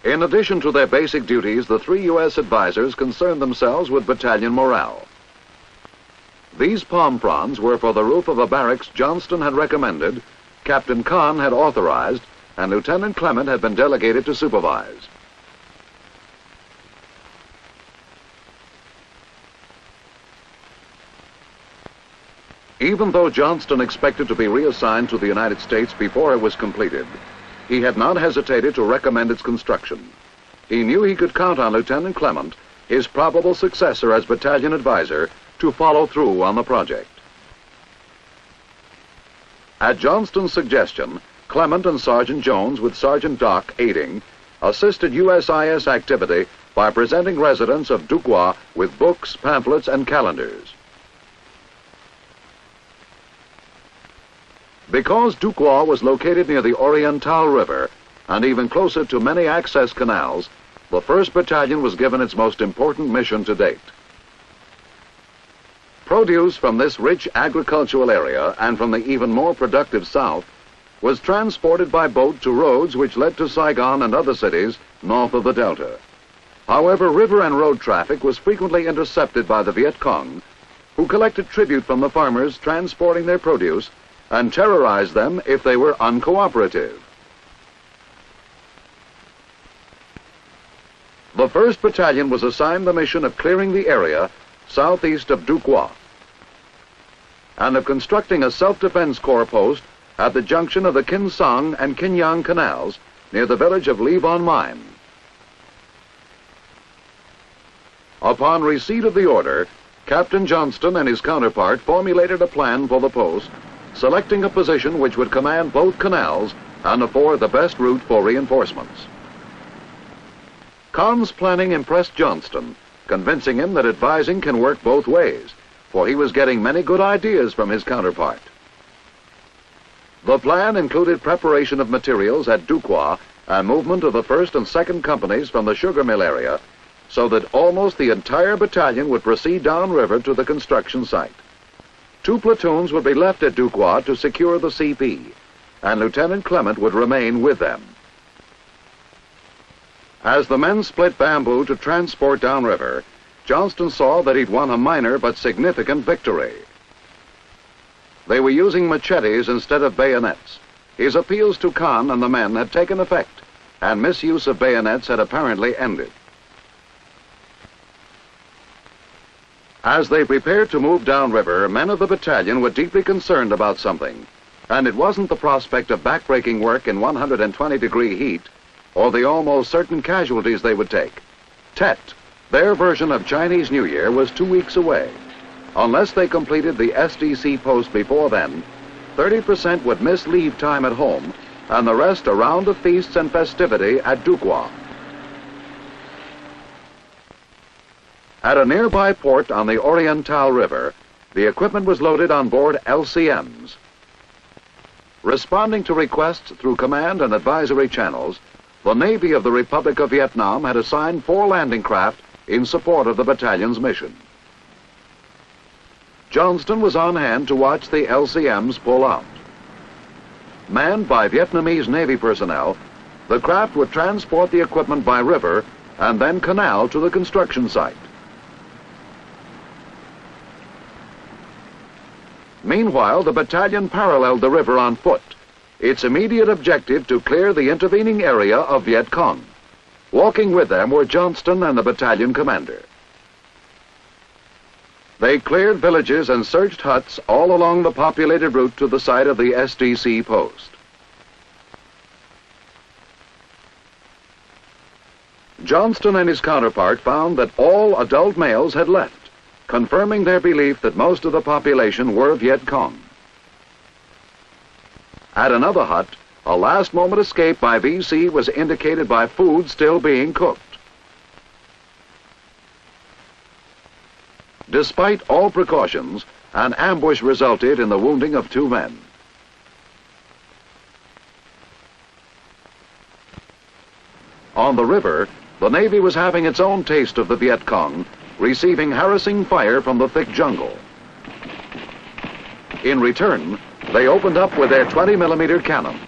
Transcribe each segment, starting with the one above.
In addition to their basic duties, the 3 U.S. advisors concerned themselves with battalion morale. These palm fronds were for the roof of a barracks Johnston had recommended, Captain Kahn had authorized, and Lieutenant Clement had been delegated to supervise. Even though Johnston expected to be reassigned to the United States before it was completed, he had not hesitated to recommend its construction. He knew he could count on Lieutenant Clement, his probable successor as battalion advisor, to follow through on the project. At Johnston's suggestion, Clement and Sergeant Jones, with Sergeant Doc aiding, assisted USIS activity by presenting residents of Đức Hòa with books, pamphlets, and calendars. Because Đức Hòa was located near the Oriental River and even closer to many access canals, the 1st Battalion was given its most important mission to date. Produce from this rich agricultural area and from the even more productive south was transported by boat to roads which led to Saigon and other cities north of the Delta. However, river and road traffic was frequently intercepted by the Viet Cong, who collected tribute from the farmers transporting their produce and terrorized them if they were uncooperative. The 1st Battalion was assigned the mission of clearing the area southeast of Đức Hòa and of constructing a self-defense corps post at the junction of the Kin Sang and Kin Yang canals near the village of Ly-on-Mine. Upon receipt of the order, Captain Johnston and his counterpart formulated a plan for the post, selecting a position which would command both canals and afford the best route for reinforcements. Kahn's planning impressed Johnston, convincing him that advising can work both ways, for he was getting many good ideas from his counterpart. The plan included preparation of materials at Đức Hòa and movement of the 1st and 2nd companies from the sugar mill area, so that almost the entire battalion would proceed downriver to the construction site. 2 platoons would be left at Đức Hòa to secure the CP, and Lieutenant Clement would remain with them. As the men split bamboo to transport downriver, Johnston saw that he'd won a minor but significant victory. They were using machetes instead of bayonets. His appeals to Kahn and the men had taken effect, and misuse of bayonets had apparently ended. As they prepared to move downriver, men of the battalion were deeply concerned about something, and it wasn't the prospect of backbreaking work in 120-degree heat or the almost certain casualties they would take. Tet, their version of Chinese New Year, was 2 weeks away. Unless they completed the SDC post before then, 30% would miss leave time at home, and the rest a round of feasts and festivity at Đức Hòa. At a nearby port on the Oriental River, the equipment was loaded on board LCMs. Responding to requests through command and advisory channels, the Navy of the Republic of Vietnam had assigned 4 landing craft in support of the battalion's mission. Johnston was on hand to watch the LCMs pull out. Manned by Vietnamese Navy personnel, the craft would transport the equipment by river and then canal to the construction site. Meanwhile, the battalion paralleled the river on foot, its immediate objective to clear the intervening area of Viet Cong. Walking with them were Johnston and the battalion commander. They cleared villages and searched huts all along the populated route to the site of the SDC post. Johnston and his counterpart found that all adult males had left, confirming their belief that most of the population were Viet Cong. At another hut, a last-moment escape by VC was indicated by food still being cooked. Despite all precautions, an ambush resulted in the wounding of 2 men. On the river, the Navy was having its own taste of the Viet Cong, receiving harassing fire from the thick jungle. In return, they opened up with their 20mm cannon.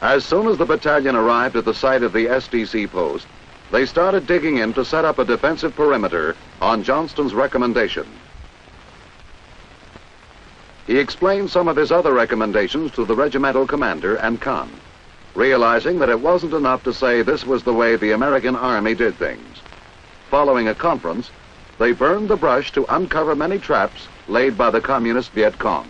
As soon as the battalion arrived at the site of the SDC post, they started digging in to set up a defensive perimeter on Johnston's recommendation. He explained some of his other recommendations to the regimental commander and Khan, realizing that it wasn't enough to say this was the way the American Army did things. Following a conference, they burned the brush to uncover many traps laid by the Communist Viet Cong.